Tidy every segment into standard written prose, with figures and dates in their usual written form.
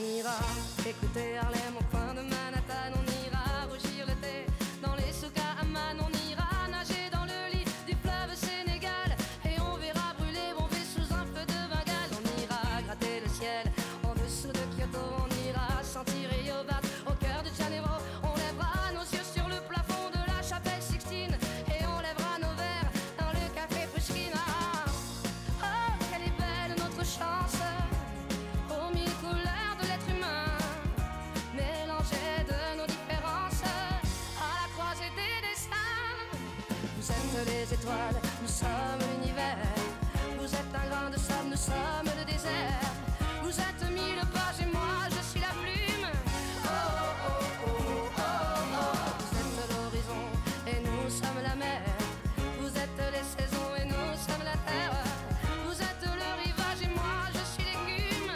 ira écouter Harlem au coin de Manhattan. On ira rougir le thé dans les souks à Amman. On ira nager dans le lit du fleuve Sénégal. Et on verra brûler Bombay sous un feu de Bengale. On ira gratter le ciel en dessous de Kyoto. On ira sentir Rio Bat au cœur de Janeiro. On lèvera nos yeux sur le plafond de la chapelle Sixtine. Et on lèvera nos verres dans le café Pushkin. Oh, quelle est belle notre chance, aux mille couleurs de l'être humain, mélangées de nos différences, à la croisée des destins. Vous êtes les étoiles, nous sommes l'univers. Vous êtes un grain de sable, nous sommes le désert. Vous êtes mille pages et moi je suis la plume. Oh oh oh oh oh oh. Vous êtes l'horizon et nous sommes la mer. Vous êtes les saisons et nous sommes la terre. Vous êtes le rivage et moi je suis l'écume.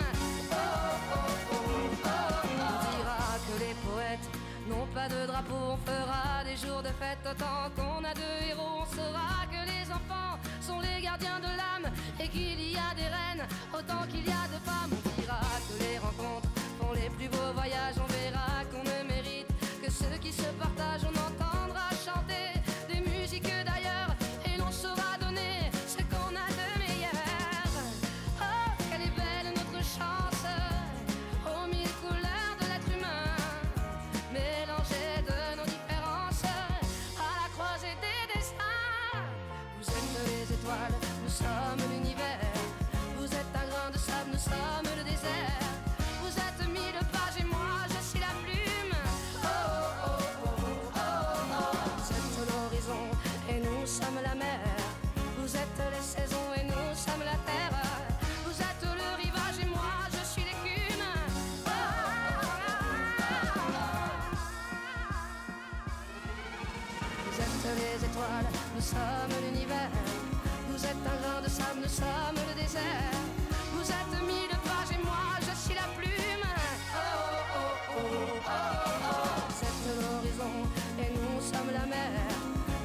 Oh oh oh oh oh. On dira que les poètes n'ont pas de drapeau. On fera des jours de fête autant qu'on a de héros. On saura que les enfants sont les gardiens de l'âme et qu'il y a des reines autant qu'il y a de femmes. On dira que les rencontres font les plus beaux voyages. On verra qu'on ne mérite que ceux qui se partagent. On entendra chanter des musiques d'ailleurs et l'on saura donner ce qu'on a de meilleur. Oh, quelle est belle notre chance, aux mille couleurs de l'être humain, mélangées de nos différences, à la croisée des destins. Vous êtes les étoiles, nous sommes l'univers. Vous êtes un grain de sable, nous sommes le désert. Vous êtes mille pages et moi je suis la plume. Oh oh oh oh oh oh. Vous êtes l'horizon et nous sommes la mer. Vous êtes les saisons et nous sommes la terre. Vous êtes le rivage et moi je suis l'écume. Oh, oh, oh, oh. Vous êtes les étoiles, nous sommes l'univers. Vous êtes un grain de sable, nous sommes le désert. Vous êtes mille pages et moi je suis la plume. Oh oh oh oh oh oh. Vous êtes l'horizon et nous sommes la mer.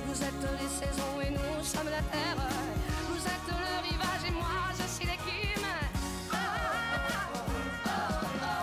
Vous êtes les saisons et nous sommes la terre. Vous êtes le rivage et moi je suis l'écume. Oh oh oh oh oh.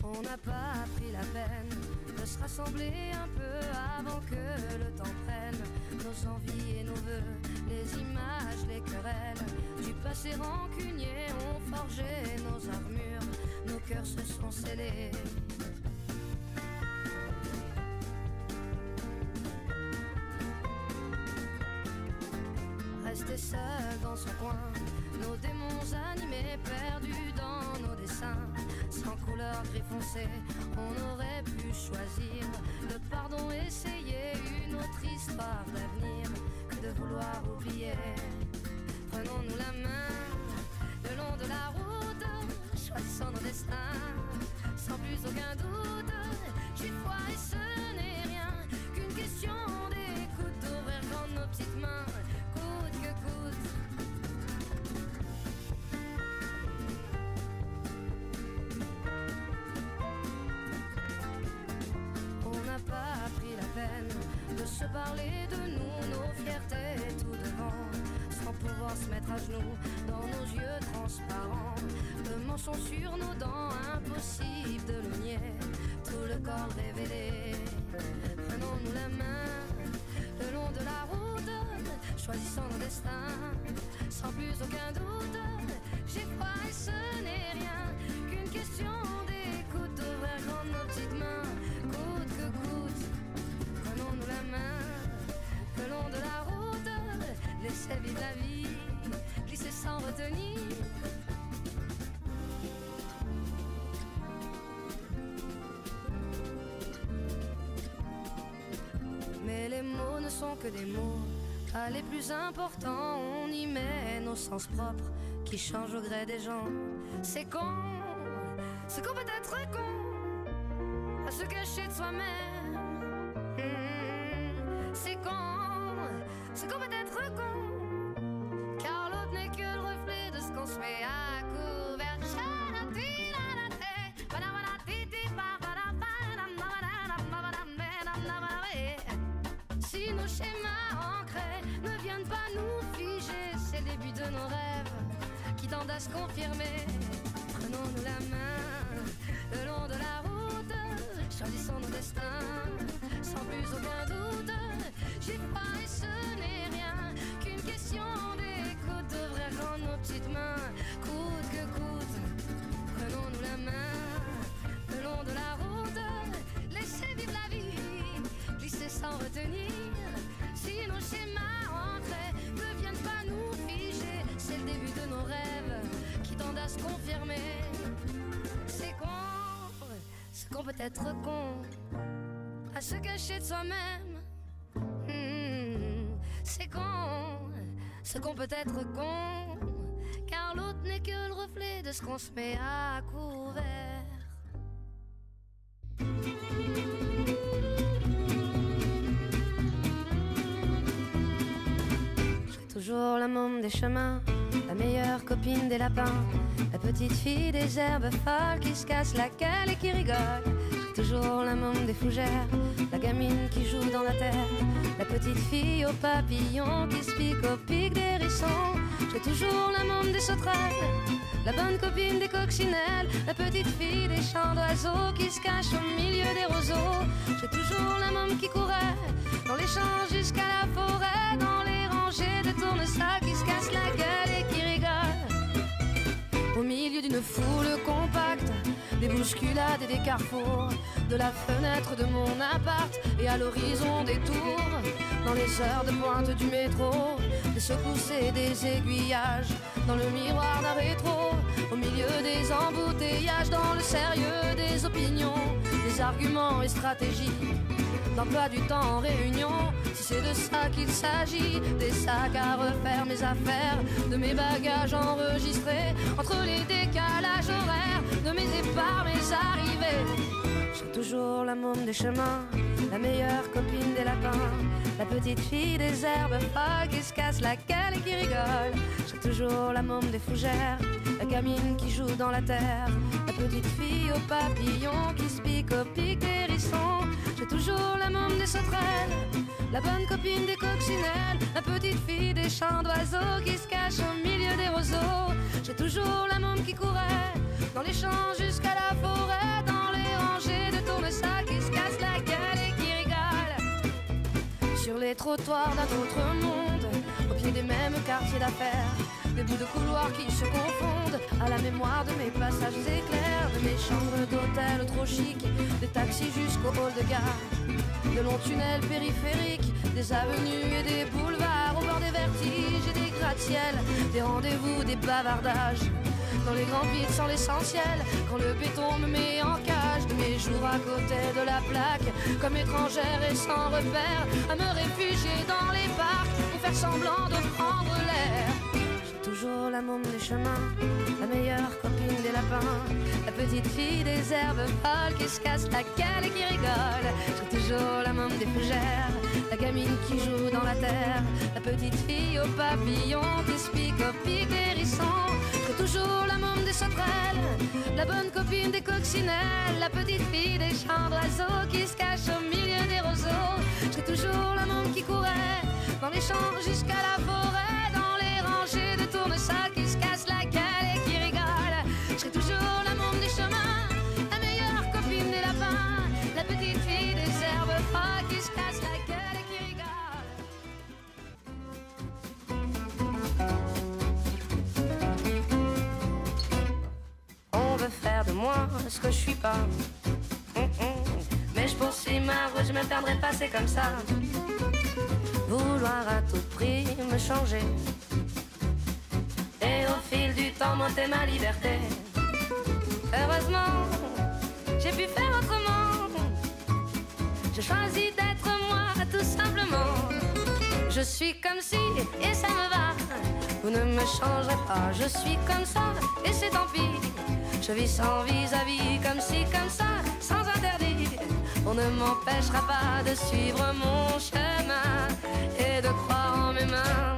On n'a pas pris la peine de se rassembler un peu avant que le temps prenne nos envies et nos vœux, les images, les querelles du passé rancunier ont forgé nos armures, nos cœurs se sont scellés. Resté seul dans son coin, nos démons animés, perdus dans nos dessins. Sans couleur gris foncé, on aurait pu choisir le pardon, essayer une autre histoire d'avenir que de vouloir oublier. Prenons-nous la main le long de la route, choisissons nos destins sans plus aucun doute. J'y crois et ce n'est rien qu'une question d'écoute, d'ouvrir grand nos petites mains, coûte que coûte. On n'a pas pris la peine de se parler de nous, nos fiertés tout devant, sans pouvoir se mettre à genoux dans nos yeux transparents. Le mensonge sur nos dents, impossible de le nier, tout le corps révélé. Prenons-nous la main le long de la route, choisissons nos destins sans plus aucun doute. J'y crois et ce n'est rien qu'une question d'écoute, d'ouvrir grand nos petites mains, coûte que coûte. Prenons-nous la main le long de la route, laissez vivre la vie, glisser sans retenir. Mais les mots ne sont que des mots, pas les plus importants. On y met nos sens propres qui changent au gré des gens. C'est con peut être con, à se cacher de soi-même. C'est con peut être con, car l'autre n'est que entrée ne viennent pas nous figer. C'est le début de nos rêves qui tendent à se confirmer. Prenons-nous la main le long de la route, choisissons nos destins sans plus aucun doute. J'ai froid et ce n'est rien qu'une question d'écoute. Devrait rendre nos petites mains coûte que coûte. Prenons-nous la main le long de la route, laissez vivre la vie, glisser sans retenir. Si nos schémas ancrés ne viennent pas nous figer, c'est le début de nos rêves qui tendent à se confirmer. C'est qu'on peut être con, à se cacher de soi-même. C'est con, ce qu'on peut être con, car l'autre n'est que le reflet de ce qu'on se met à couvert. Toujours la môme des chemins, la meilleure copine des lapins, la petite fille des herbes folles qui se casse la gueule et qui rigole. J'ai toujours la môme des fougères, la gamine qui joue dans la terre, la petite fille aux papillons qui se pique au pic des hérissons. J'ai toujours la môme des sauterelles, la bonne copine des coccinelles, la petite fille des champs d'oiseaux qui se cache au milieu des roseaux. J'ai toujours la môme qui courait dans les champs jusqu'à la forêt, dans les rangées de tournesacs qui se cassent la gueule et qui rigolent. Au milieu d'une foule compacte, des bousculades et des carrefours, de la fenêtre de mon appart et à l'horizon des tours, dans les heures de pointe du métro, des secousses et des aiguillages, dans le miroir d'un rétro, au milieu des embouteillages, dans le sérieux des opinions, des arguments et stratégies, d'emploi du temps en réunion. Si c'est de ça qu'il s'agit, des sacs à refaire, mes affaires, de mes bagages enregistrés, entre les décalages horaires, de mes départs, mes arrivées. J'ai toujours la môme des chemins, la meilleure copine des lapins, la petite fille des herbes folles qui se casse la gueule et qui rigole. J'ai toujours la môme des fougères, la gamine qui joue dans la terre, la petite fille aux papillons qui se pique au pic des hérissons. J'ai toujours la môme des sauterelles, la bonne copine des coccinelles, la petite fille des champs d'oiseaux qui se cache au milieu des roseaux. J'ai toujours la môme qui courait dans les champs jusqu'à la forêt, dans les rangées de tournesacs qui se cassent la gueule et qui rigolent. Sur les trottoirs d'un autre monde, au pied des mêmes quartiers d'affaires, des bouts de couloirs qui se confondent à la mémoire de mes passages éclairs, de mes chambres d'hôtel trop chic, des taxis jusqu'au hall de gare, de longs tunnels périphériques, des avenues et des boulevards, au bord des vertiges et des gratte-ciel, des rendez-vous, des bavardages, dans les grands vides sans l'essentiel, quand le béton me met en cage, de mes jours à côté de la plaque, comme étrangère et sans repère, à me réfugier dans les parcs pour faire semblant de prendre l'air. Toujours la môme des chemins, la meilleure copine des lapins, la petite fille des herbes folles qui se casse la gueule et qui rigole. J'ai toujours la môme des fougères, la gamine qui joue dans la terre, la petite fille aux papillons qui se pique au pic des hérissons. J'ai toujours la môme des sauterelles, la bonne copine des coccinelles, la petite fille des champs d'oiseaux qui se cache au milieu des roseaux. J'ai toujours la môme qui courait dans les champs jusqu'à la forêt, dans les rangées de tournesacs qui se cassent la gueule et qui rigolent. J'ai toujours la môme des chemins, la meilleure copine des lapins, la petite fille des herbes folles qui se casse la gueule et qui rigole. On veut faire de moi ce que je suis pas, mais je poursuis ma route, je me perdrai pas, c'est comme ça. Vouloir à tout prix me changer, et au fil du temps monter ma liberté. Heureusement, j'ai pu faire autrement. J'ai choisi d'être moi, tout simplement. Je suis comme si, et ça me va. Vous ne me changerez pas, je suis comme ça, et c'est tant pis. Je vis sans vis-à-vis, comme si, comme ça, sans interdit. On ne m'empêchera pas de suivre mon chemin et de croire en mes mains.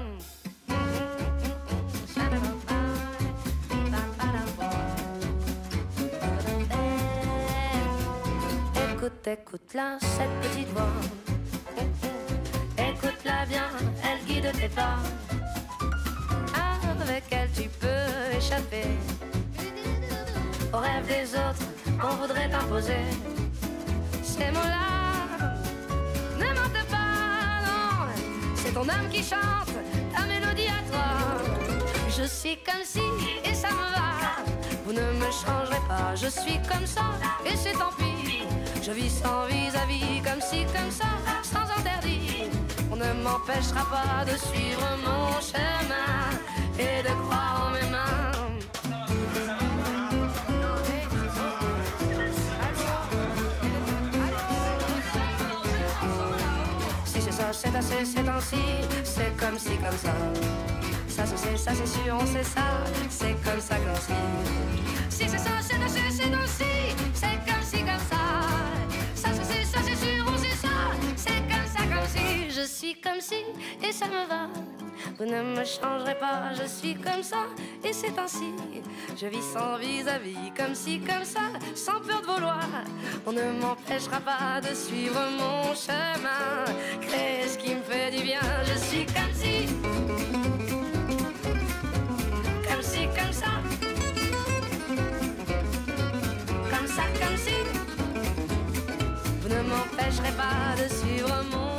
Écoute, écoute-la, cette petite voix. Écoute-la bien, elle et pas avec elle tu peux échapper aux rêves des autres qu'on voudrait t'imposer. Ces mots-là ne mentent pas, non, c'est ton âme qui chante ta mélodie à toi. Je suis comme si et ça me va, vous ne me changerez pas, je suis comme ça et c'est tant pis. Je vis sans vis-à-vis, comme si, comme ça, sans interdit. On ne m'empêchera pas de suivre mon chemin et de croire en mes mains. Si c'est ça, c'est assez, c'est ainsi, c'est comme si, comme ça. Ça c'est sûr, on sait ça, c'est comme ça qu'on se dit. Si c'est ça, c'est assez, c'est ainsi, c'est comme si, comme ça. Ça c'est sûr, on sait ça, c'est comme ça, comme si. Je suis comme si, et ça me va. Vous ne me changerez pas, je suis comme ça, et c'est ainsi. Je vis sans vis-à-vis, comme si, comme ça, sans peur de vouloir. On ne m'empêchera pas de suivre mon chemin, créer ce qui me fait du bien. Je suis comme si, comme si, comme ça, comme ça, comme si. Vous ne m'empêcherez pas de suivre mon